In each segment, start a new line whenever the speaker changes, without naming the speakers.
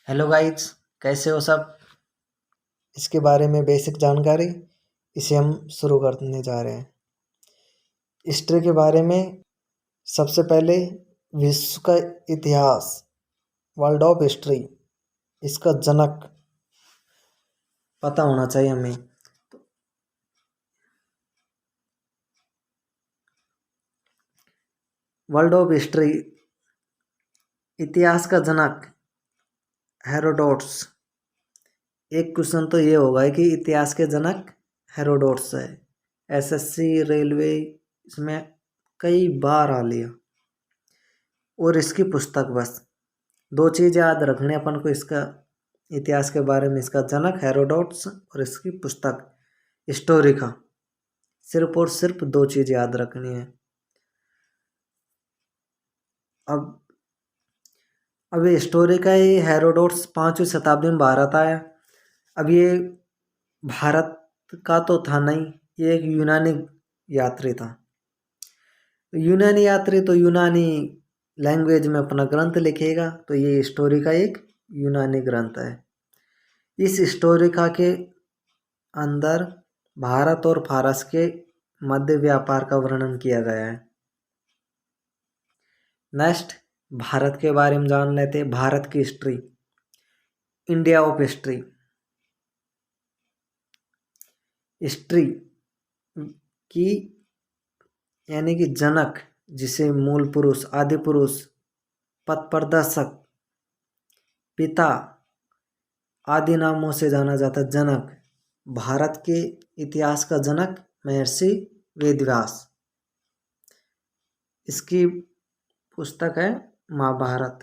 Hello guys, कैसे हो सब। इसके बारे में बेसिक जानकारी इसे हम शुरू करने जा रहे हैं। हिस्ट्री के बारे में सबसे पहले विश्व का इतिहास, वर्ल्ड ऑफ हिस्ट्री, इसका जनक पता होना चाहिए हमें। वर्ल्ड ऑफ हिस्ट्री, इतिहास का जनक हेरोडोट्स। एक क्वेश्चन तो ये होगा कि इतिहास के जनक हेरोडोट्स है। एसएससी रेलवे इसमें कई बार आ लिया। और इसकी पुस्तक, बस दो चीज़ याद रखने अपन को इसका इतिहास के बारे में। इसका जनक हेरोडोट्स और इसकी पुस्तक हिस्टोरिका। सिर्फ और सिर्फ दो चीज़ याद रखनी है। अब ये हिस्टोरिका, ये हेरोडोट्स 5वीं शताब्दी में भारत आया। अब ये भारत का तो था नहीं, ये एक यूनानी यात्री था। यूनानी यात्री तो यूनानी लैंग्वेज में अपना ग्रंथ लिखेगा, तो ये हिस्टोरिका एक यूनानी ग्रंथ है। इस हिस्टोरिका के अंदर भारत और फारस के मध्य व्यापार का वर्णन किया गया है। नेक्स्ट, भारत के बारे में जान लेते हैं। भारत की history, India of history. History की यानी कि जनक, जिसे मूल पुरुष, आदि पुरुष, पथ प्रदर्शक, पिता आदि नामों से जाना जाता। जनक, भारत के इतिहास का जनक महर्षि वेदव्यास। इसकी पुस्तक है महाभारत।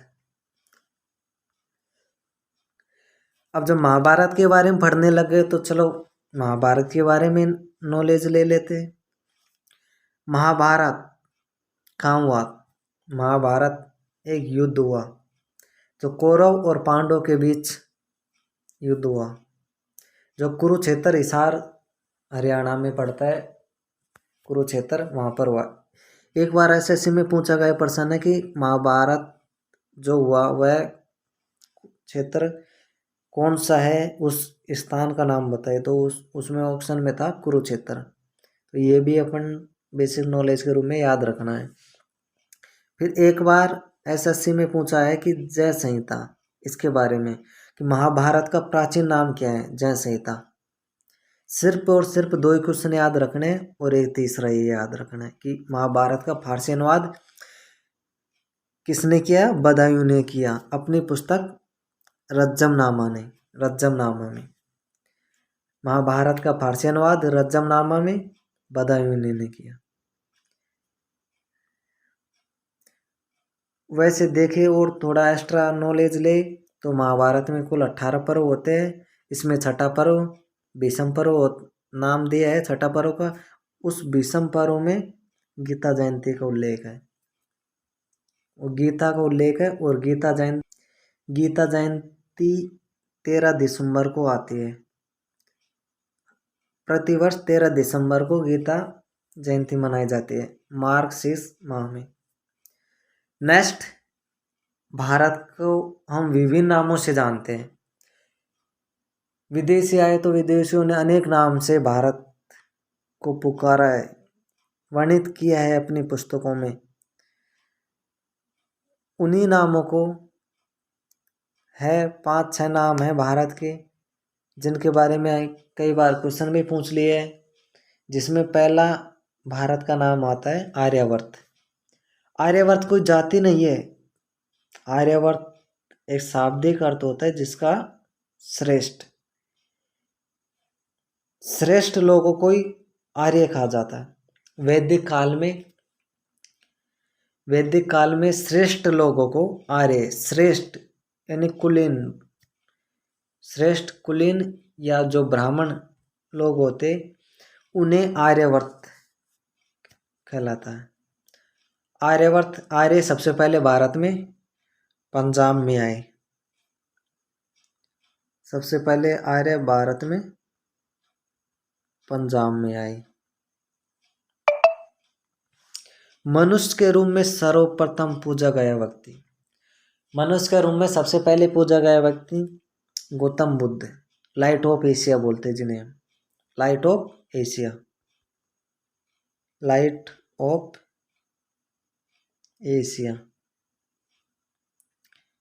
अब जब महाभारत के बारे में पढ़ने लगे तो चलो महाभारत के बारे में नॉलेज ले लेते। महाभारत कहाँ हुआ? महाभारत एक युद्ध हुआ जो कौरव और पांडव के बीच युद्ध हुआ, जो कुरुक्षेत्र, हिसार हरियाणा में पड़ता है। कुरुक्षेत्र वहाँ पर हुआ। एक बार एसएससी में पूछा गया प्रश्न है कि महाभारत जो हुआ वह क्षेत्र कौन सा है, उस स्थान का नाम बताए, तो उसमें ऑप्शन में था कुरुक्षेत्र। तो ये भी अपन बेसिक नॉलेज के रूप में याद रखना है। फिर एक बार एसएससी में पूछा है कि जय संहिता, इसके बारे में कि महाभारत का प्राचीन नाम क्या है, जय संहिता। सिर्फ और सिर्फ दो ही क्वेश्चन याद रखने और एक तीसरा ये याद रखना है कि महाभारत का फारसी अनुवाद किसने किया? बदायूं ने किया, अपनी पुस्तक रज्जमनामा में। महाभारत का फारसी अनुवाद रज्जमनामा में बदायूं ने किया। वैसे देखे और थोड़ा एक्स्ट्रा नॉलेज ले तो महाभारत में कुल 18 पर्व होते हैं। इसमें छठा पर्व भीष्म पर्व नाम दिया है छठा पर्व का। उस भीष्म पर्व में गीता जयंती का उल्लेख है। और गीता का उल्लेख है, और गीता जयंती 13 दिसंबर को आती है। प्रतिवर्ष 13 दिसंबर को गीता जयंती मनाई जाती है, मार्गशीर्ष माह में। नेक्स्ट, भारत को हम विभिन्न नामों से जानते हैं। विदेशी आए तो विदेशियों ने अनेक नाम से भारत को पुकारा है, वर्णित किया है अपनी पुस्तकों में। उन्हीं नामों को है 5-6 नाम है भारत के, जिनके बारे में कई बार क्वेश्चन भी पूछ लिए हैं। जिसमें पहला भारत का नाम आता है आर्यावर्त। आर्यावर्त कोई जाति नहीं है। आर्यावर्त एक शाब्दिक अर्थ होता है जिसका श्रेष्ठ लोगों को ही आर्य कहा जाता है। वैदिक काल में श्रेष्ठ लोगों को आर्य, श्रेष्ठ यानी कुलीन, श्रेष्ठ कुलीन या जो ब्राह्मण लोग होते उन्हें आर्यवर्त कहलाता है। आर्य सबसे पहले भारत में पंजाब में आए। सबसे पहले आर्य भारत में पंजाब में आए। मनुष्य के रूप में सर्वप्रथम पूजा गया व्यक्ति, मनुष्य के रूप में सबसे पहले पूजा गया व्यक्ति Gautam Buddha, light of Asia बोलते हैं जिन्हें, light of Asia, light of Asia.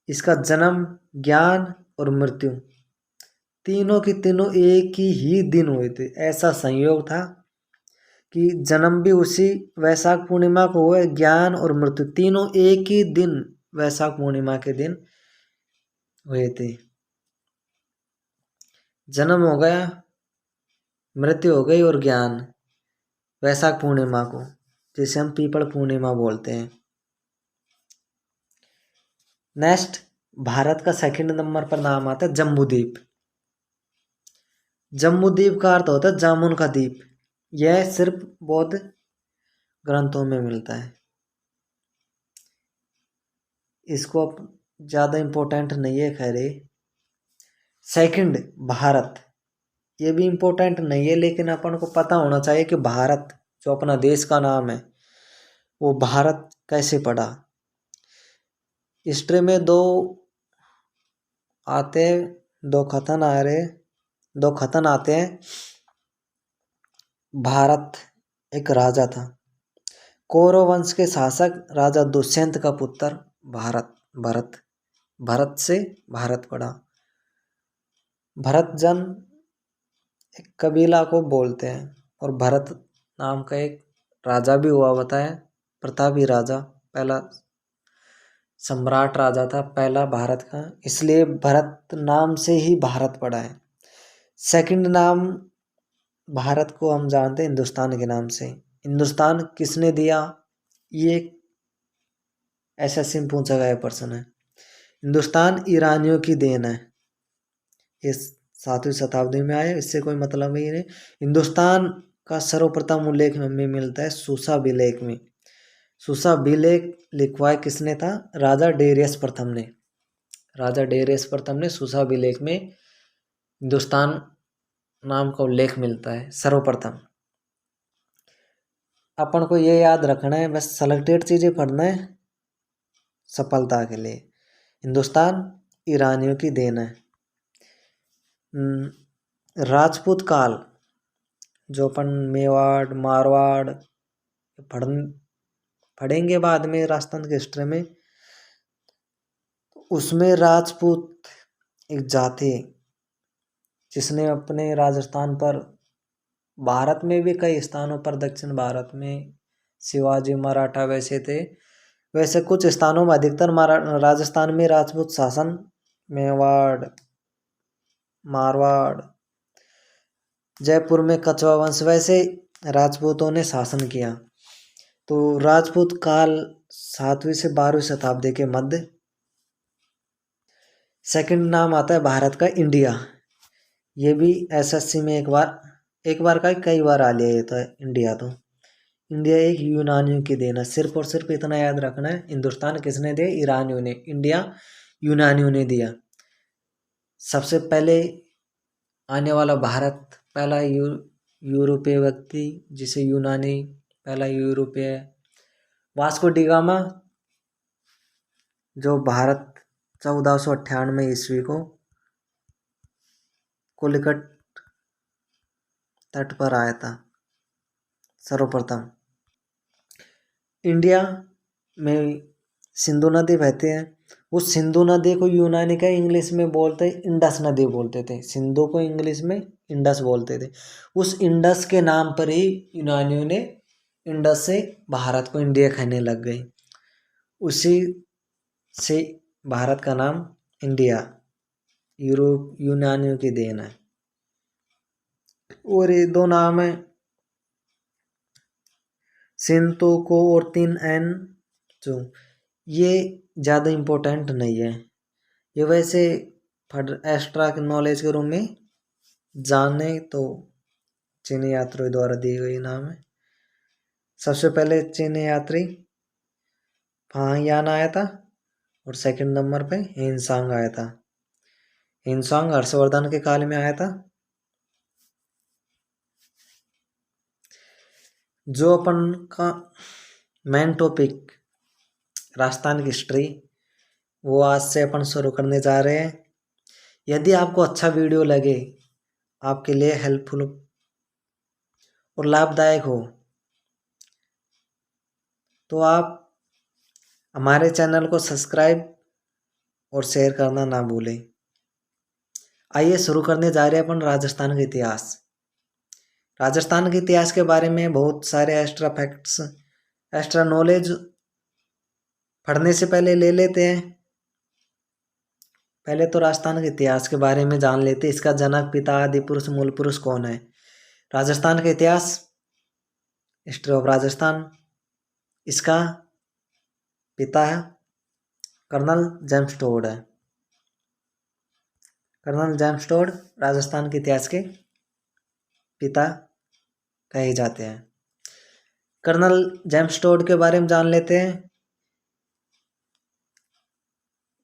इसका जन्म, ज्ञान और मृत्यु तीनों की तीनों एक ही दिन हुए थे। ऐसा संयोग था कि जन्म भी उसी वैशाख पूर्णिमा को हुआ, ज्ञान और मृत्यु तीनों एक ही दिन वैशाख पूर्णिमा के दिन हुए थे। जन्म हो गया, मृत्यु हो गई और ज्ञान वैशाख पूर्णिमा को, जिसे हम पीपल पूर्णिमा बोलते हैं। नेक्स्ट, भारत का सेकंड नंबर पर नाम आता है जम्बूद्वीप। जम्बूद्वीप का अर्थ होता है जामुन का द्वीप। यह सिर्फ बौद्ध ग्रंथों में मिलता है। इसको ज़्यादा इम्पोर्टेंट नहीं है खैर। सेकंड, भारत, ये भी इम्पोर्टेंट नहीं है, लेकिन अपन को पता होना चाहिए कि भारत जो अपना देश का नाम है वो भारत कैसे पड़ा। हिस्ट्री में दो कथन आते हैं। भारत एक राजा था, कौरव वंश के शासक राजा दुष्यंत का पुत्र भरत से भारत पड़ा। भरत जन एक कबीला को बोलते हैं और भरत नाम का एक राजा भी हुआ बताया, प्रतापी राजा, पहला सम्राट राजा था पहला भारत का, इसलिए भरत नाम से ही भारत पड़ा है। सेकंड नाम भारत को हम जानते हैं हिंदुस्तान के नाम से। हिंदुस्तान किसने दिया, ये एसएससी में पूछा गया प्रश्न है। हिंदुस्तान ईरानियों की देन है, इस 7वीं शताब्दी में आए, इससे कोई मतलब ही नहीं। हिंदुस्तान का सर्वप्रथम उल्लेख हमें मिलता है सूसा विलेख में। सूसा विलेख लिखवाया किसने था, राजा डेरियस प्रथम ने। राजा डेरियस प्रथम ने सूसा विलेख में हिंदुस्तान नाम का उल्लेख मिलता है सर्वप्रथम। अपन को ये याद रखना है, बस सेलेक्टेड चीजें पढ़ना है सफलता के लिए। हिंदुस्तान ईरानियों की देन है। राजपूत काल, जो अपन मेवाड़ मारवाड़ पढ़ेंगे बाद में राजस्थान की हिस्ट्री में, उसमें राजपूत एक जाति जिसने अपने राजस्थान पर, भारत में भी कई स्थानों पर, दक्षिण भारत में शिवाजी मराठा वैसे थे, वैसे कुछ स्थानों में अधिकतर राजस्थान में राजपूत शासन, मेवाड़ मारवाड़, जयपुर में कछवा वंश, वैसे राजपूतों ने शासन किया। तो राजपूत काल 7वीं से 12वीं शताब्दी के मध्य। सेकंड नाम आता है भारत का इंडिया। ये भी एसएससी में एक बार का कई बार आ लिया ये तो इंडिया। तो इंडिया एक यूनानियों की देन है। सिर्फ और सिर्फ इतना याद रखना है, हिंदुस्तान किसने दिया, ईरानियों ने, इंडिया यूनानियों ने दिया। सबसे पहले आने वाला भारत, पहला यूरोपीय व्यक्ति जिसे यूनानी, पहला यूरोपीय वास्को डी गामा, जो भारत 1498 ईस्वी को कोलिकट तट पर आया था सर्वप्रथम। इंडिया में सिंधु नदी बहती है, उस सिंधु नदी को यूनानी का इंग्लिश में बोलते इंडस नदी बोलते थे। सिंधु को इंग्लिश में इंडस बोलते थे। उस इंडस के नाम पर ही यूनानियों ने इंडस से भारत को इंडिया कहने लग गए। उसी से भारत का नाम इंडिया यूनानियों की देन है। और ये दो नाम है सिंतोको और 3N, जो ये ज़्यादा इम्पोर्टेंट नहीं है, ये वैसे एक्स्ट्रा नॉलेज के रूप में जाने तो चीनी यात्रियों द्वारा दी गई नाम है। सबसे पहले चीनी यात्री फाहियान आया था और सेकंड नंबर पे हिनसांग आया था। हिनसांग हर्षवर्धन के काल में आया था। जो अपन का मेन टॉपिक राजस्थान की हिस्ट्री, वो आज से अपन शुरू करने जा रहे हैं। यदि आपको अच्छा वीडियो लगे, आपके लिए हेल्पफुल और लाभदायक हो, तो आप हमारे चैनल को सब्सक्राइब और शेयर करना ना भूलें। आइए शुरू करने जा रहे हैं अपन राजस्थान का इतिहास। राजस्थान के इतिहास के बारे में बहुत सारे एक्स्ट्रा फैक्ट्स, एक्स्ट्रा नॉलेज पढ़ने से पहले ले लेते हैं। पहले तो राजस्थान के इतिहास के बारे में जान लेते हैं। इसका जनक, पिता, आदि पुरुष, मूल पुरुष कौन है। राजस्थान का इतिहास, हिस्ट्री ऑफ राजस्थान, इसका पिता है कर्नल जेम्स टोड है। कर्नल जेम्स टोड राजस्थान के इतिहास के पिता कहे जाते हैं। कर्नल जेम्स टोड के बारे में जान लेते हैं।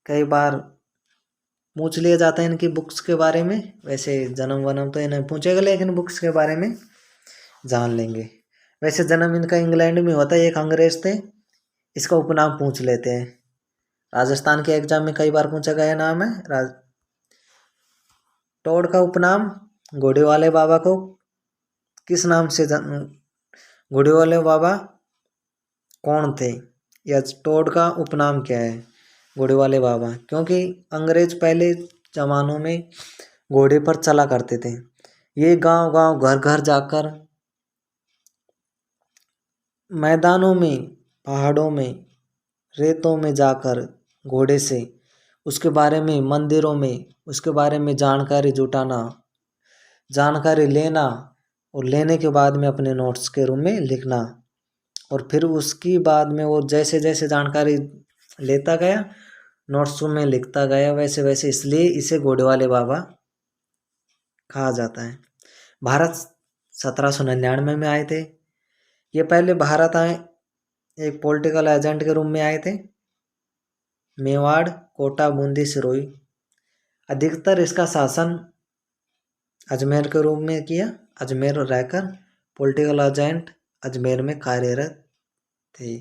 कई बार पूछ लिया जाता है इनकी बुक्स के बारे में। वैसे जन्म वनम तो इन्हें पूछेगा, लेकिन बुक्स के बारे में जान लेंगे। वैसे जन्म इनका इंग्लैंड में होता है, एक अंग्रेज थे। इसका उपनाम पूछ लेते हैं। राजस्थान के एग्जाम में कई बार पूछा गया नाम है। टोड का उपनाम घोड़े वाले बाबा को किस नाम से घोड़े वाले बाबा कौन थे, या टोड का उपनाम क्या है घोड़े वाले बाबा, क्योंकि अंग्रेज पहले जमानों में घोड़े पर चला करते थे। ये गांव गांव घर घर जाकर, मैदानों में, पहाड़ों में, रेतों में जाकर घोड़े से उसके बारे में, मंदिरों में उसके बारे में जानकारी जुटाना, जानकारी लेना, और लेने के बाद में अपने नोट्स के रूप में लिखना। और फिर उसकी बाद में वो जैसे जैसे जानकारी लेता गया, नोट्स में लिखता गया, वैसे वैसे, इसलिए इसे घोड़े वाले बाबा कहा जाता है। भारत 1799 में आए थे। ये पहले भारत आए एक पॉलिटिकल एजेंट के रूप में आए थे। मेवाड़, कोटा, बूंदी, सिरोही, अधिकतर इसका शासन अजमेर के रूप में किया। अजमेर रहकर पॉलिटिकल एजेंट अजमेर में कार्यरत थे।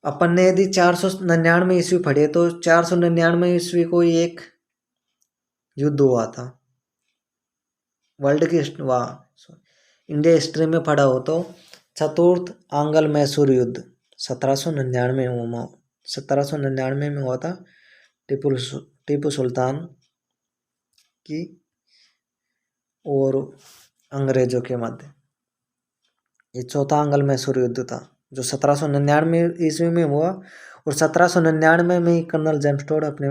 अपन ने यदि 499 ईस्वी पढ़े तो 499 ईस्वी को एक युद्ध हुआ था। वर्ल्ड की इंडिया हिस्ट्री में पढ़ा हो तो चतुर्थ आंग्ल मैसूर युद्ध 1799 में हुआ था। टीपू सुल्तान की और अंग्रेजों के मध्य। ये चौथा आंग्ल मैसूर युद्ध था जो 1799 ईस्वी में हुआ। और 1799 में ही कर्नल जेम्स टोड अपने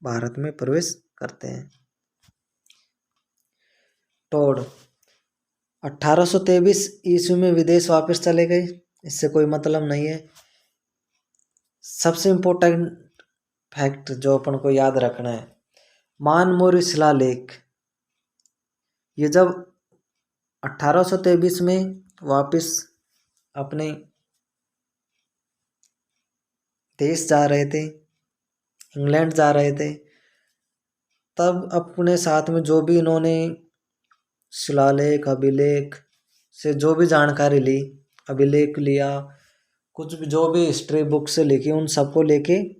भारत में प्रवेश करते हैं। टोड 1823 ईस्वी में विदेश वापस चले गए। इससे कोई मतलब नहीं है। सबसे इम्पोर्टेंट फैक्ट जो अपन को याद रखना है, मानमोरी शिलालेख, ये जब 1823 में वापस अपने देश जा रहे थे, इंग्लैंड जा रहे थे, तब अपने साथ में जो भी इन्होंने शिलालेख, अभिलेख से जो भी जानकारी ली, अभिलेख लिया, कुछ भी जो भी हिस्ट्री बुक से लिखी, उन सबको लेके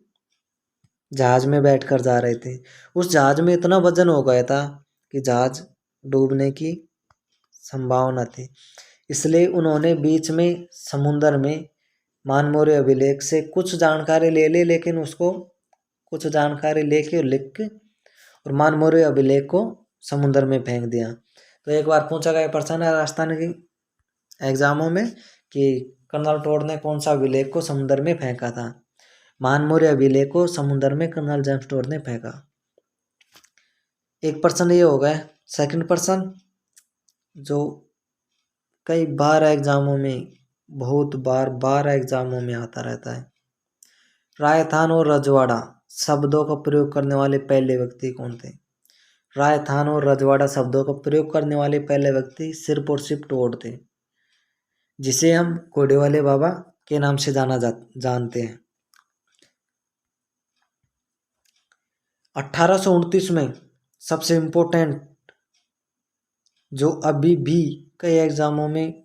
जहाज में बैठकर जा रहे थे। उस जहाज में इतना वजन हो गया था कि जहाज डूबने की संभावना थी। इसलिए उन्होंने बीच में समुद्र में मानमोरे अभिलेख से कुछ जानकारी ले ली, लेकिन उसको कुछ जानकारी लेके और लिख के और मानमोरे अभिलेख को समुद्र में फेंक दिया। तो एक बार पूछा गया प्रश्न है राजस्थान की एग्जामों में कि कर्नल टोड ने कौन सा अभिलेख को समुद्र में फेंका था। मानमोरे अभिलेख को समुद्र में कर्नल जेम्स टोड ने फेंका। एक प्रश्न ये हो गया। सेकंड प्रश्न जो कई बार एग्जामों में, बहुत बार एग्जामों में आता रहता है, राजस्थान और रजवाड़ा शब्दों का प्रयोग करने वाले पहले व्यक्ति कौन थे। राजस्थान और रजवाड़ा शब्दों का प्रयोग करने वाले पहले व्यक्ति सिर्फ और सिर्फ टोड थे, जिसे हम घोड़े वाले बाबा के नाम से जानते हैं। 1829 में सबसे इम्पोर्टेंट जो अभी भी कई एग्जामों में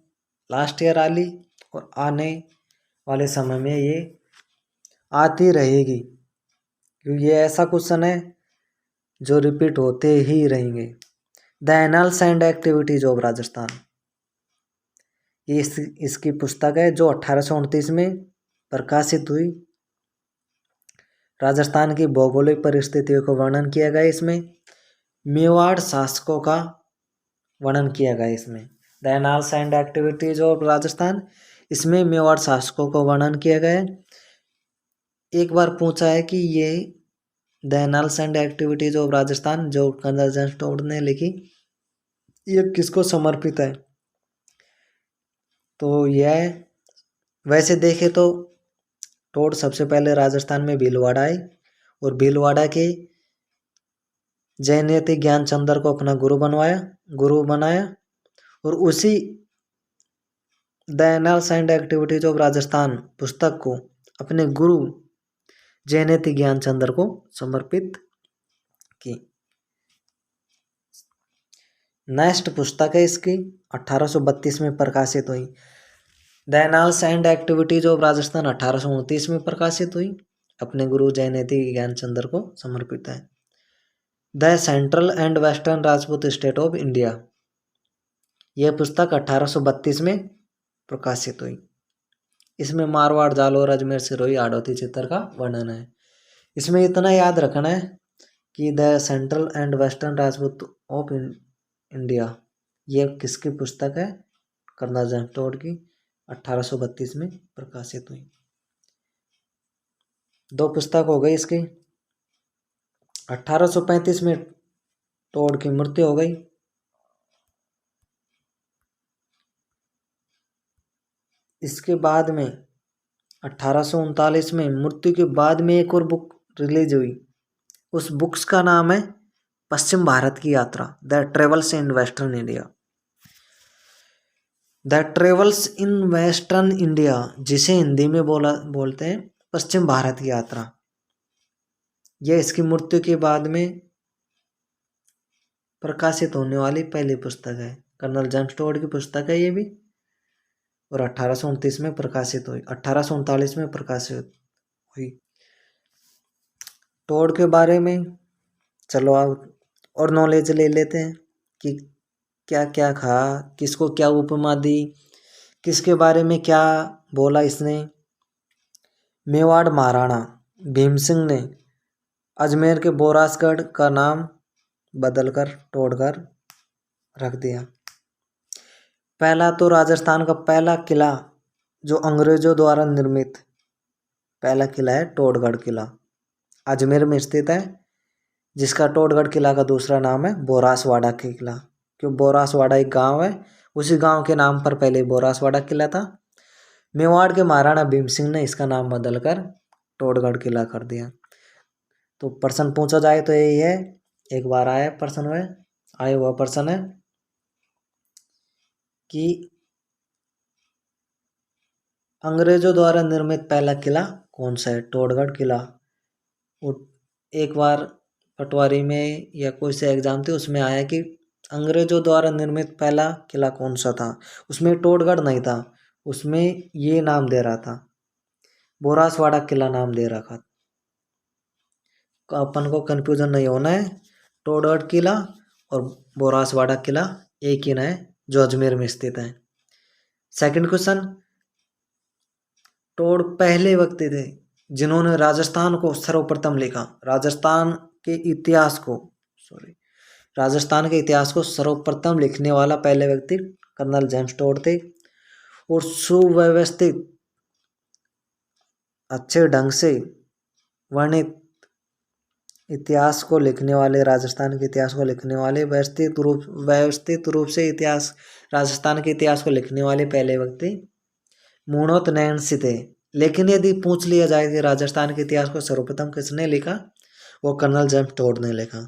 लास्ट ईयर आली और आने वाले समय में ये आती रहेगी, क्योंकि ये ऐसा क्वेश्चन है जो रिपीट होते ही रहेंगे। The annuls and activities of Rajasthan, ये इसकी पुस्तक है जो 1829 में प्रकाशित हुई। राजस्थान की भौगोलिक परिस्थितियों का वर्णन किया गया इसमें। मेवाड़ शासकों का वर्णन किया गया इसमें। The annals and activities of Rajasthan, इसमें मेवाड़ शासकों का वर्णन किया गया है। एक बार पूछा है कि ये the annals and activities of Rajasthan जो कर्नल जेम्स टोड ने लिखी, ये किसको समर्पित है? तो यह वैसे देखे तो टोड सबसे पहले राजस्थान में भीलवाड़ा आए और भीलवाड़ा के जयनेती ज्ञानचंद्र को अपना गुरु बनाया और उसी the annuls and activities of Rajasthan पुस्तक को अपने गुरु जयनेती ज्ञानचंद्र को समर्पित की। नेक्स्ट पुस्तक है इसकी 1832 में प्रकाशित हुई। The annals and activities of Rajasthan 1829 में प्रकाशित हुई, अपने गुरु जयनेती ज्ञानचंद्र को समर्पित है। The central and western Rajput state of India, यह पुस्तक 1832 में प्रकाशित हुई। इसमें मारवाड़, जालौर, अजमेर, सिरोही, हाड़ौती, चित्तर का वर्णन है। इसमें इतना याद रखना है कि the central and western Rajput of India, ये किसकी पुस्तक है? कर्नल जेम्स टोड की, 1832 में प्रकाशित हुई। दो पुस्तक हो गई इसकी। 1835 में टोड की मृत्यु हो गई। इसके बाद में 1839 में मृत्यु के बाद में एक और बुक रिलीज हुई। उस बुक्स का नाम है पश्चिम भारत की यात्रा, the travels in western India. The travels in western India, जिसे हिंदी में बोलते हैं पश्चिम भारत की यात्रा, यह इसकी मृत्यु के बाद में प्रकाशित होने वाली पहली पुस्तक है। कर्नल जेम्स टोड की पुस्तक है ये भी, और 1829 में प्रकाशित हुई, 1839 में प्रकाशित हुई। टोड के बारे में चलो आप और नॉलेज ले लेते हैं कि क्या क्या कहा, किसको क्या उपमा दी, किसके बारे में क्या बोला इसने। मेवाड़ महाराणा भीम सिंह ने अजमेर के बोरासगढ़ का नाम बदलकर टोडगढ़ रख दिया। पहला तो राजस्थान का पहला किला जो अंग्रेजों द्वारा निर्मित पहला किला है टोडगढ़ किला, अजमेर में स्थित है, जिसका टोडगढ़ किला का दूसरा नाम है बोरासवाड़ा किला। क्यों? बोरासवाड़ा एक गांव है, उसी गांव के नाम पर पहले बोरासवाड़ा किला था। मेवाड़ के महाराणा भीम सिंह ने इसका नाम बदलकर टोडगढ़ किला कर दिया। तो प्रश्न पूछा जाए तो यही है, एक बार आया प्रश्न में आया हुआ प्रश्न है कि अंग्रेजों द्वारा निर्मित पहला किला कौन सा है? टोडगढ़ किला। एक बार पटवारी में या कोई से एग्जाम थे उसमें आया कि अंग्रेजों द्वारा निर्मित पहला किला कौन सा था, उसमें टोडगढ़ नहीं था, उसमें ये नाम दे रहा था, बोरासवाड़ा किला नाम दे रखा। अपन को कंफ्यूजन नहीं होना है, टोडगढ़ किला और बोरासवाड़ा किला एक ही ना है जो अजमेर में स्थित है। सेकंड क्वेश्चन, टोड पहले व्यक्ति थे जिन्होंने राजस्थान को सर्वप्रथम लिखा। राजस्थान के इतिहास को सर्वप्रथम लिखने वाला पहले व्यक्ति कर्नल जेम्स टोड थे। और सुव्यवस्थित अच्छे ढंग से वर्णित इतिहास को लिखने वाले, राजस्थान के इतिहास को लिखने वाले, व्यवस्थित रूप से इतिहास, राजस्थान के इतिहास को लिखने वाले पहले व्यक्ति मूणोत नैन्सी थे। लेकिन यदि पूछ लिया जाए कि राजस्थान के इतिहास को सर्वप्रथम किसने लिखा, वो कर्नल जेम्स टोड ने लिखा।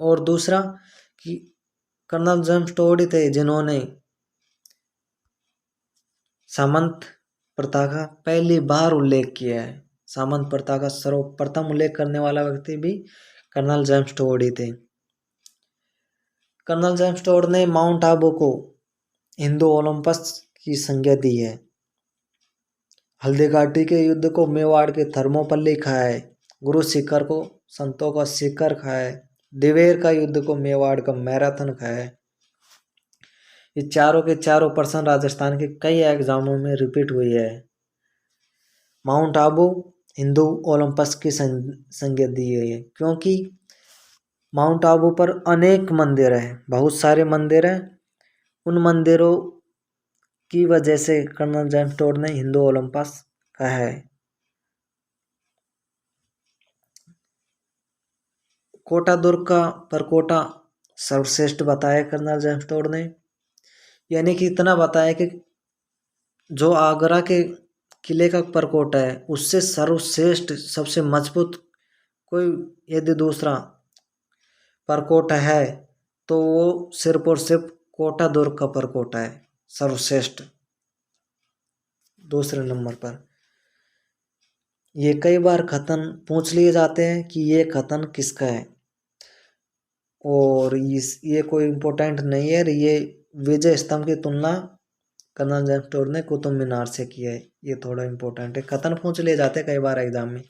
और दूसरा कि कर्नल जेम्स टोड ही थे जिन्होंने सामंत प्रथा का पहली बार उल्लेख किया है। सामंत प्रथा का सर्वप्रथम उल्लेख करने वाला व्यक्ति भी कर्नल जेम्स टोड ही थे। कर्नल जेम्स टोड ने माउंट आबू को हिंदू ओलंपस की संज्ञा दी है। हल्दी घाटी के युद्ध को मेवाड़ के थर्मोपल्ली खाए, गुरु शिखर को संतों का शिखर खाए, दिवेर का युद्ध को मेवाड़ का मैराथन खाए। ये चारों के चारों प्रश्न राजस्थान के कई एग्जामों में रिपीट हुई है। माउंट आबू हिंदू ओलंपस की संज्ञा दी गई है क्योंकि माउंट आबू पर अनेक मंदिर हैं, बहुत सारे मंदिर हैं। उन मंदिरों की वजह से कर्नल जेम्स टोड ने हिंदू ओलंपस कहा है। कोटा दुर्ग का परकोटा सर्वश्रेष्ठ बताया कर्नल जेम्स टोड ने, यानी कि इतना बताया कि जो आगरा के किले का परकोटा है उससे सर्वश्रेष्ठ सबसे मजबूत कोई यदि दूसरा परकोटा है तो वो सिर्फ और सिर्फ कोटा दुर्ग का परकोटा है सर्वश्रेष्ठ। दूसरे नंबर पर ये कई बार कथन पूछ लिए जाते हैं कि ये कथन किसका है, और ये कोई इम्पोर्टेंट नहीं है। ये विजय स्तंभ की तुलना कर्नल जेम्स टोड ने कुतुब मीनार से की है, ये थोड़ा इम्पोर्टेंट है, कथन पूछ लिए जाते हैं कई बार एग्जाम में।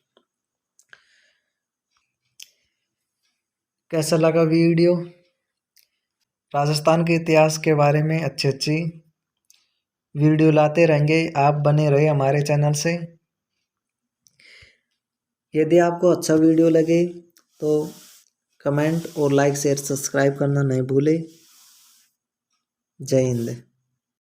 कैसा लगा वीडियो? राजस्थान के इतिहास के बारे में अच्छी अच्छी वीडियो लाते रहेंगे, आप बने रहे हमारे चैनल से। यदि आपको अच्छा वीडियो लगे तो कमेंट और लाइक शेयर सब्सक्राइब करना नहीं भूले। जय हिंद।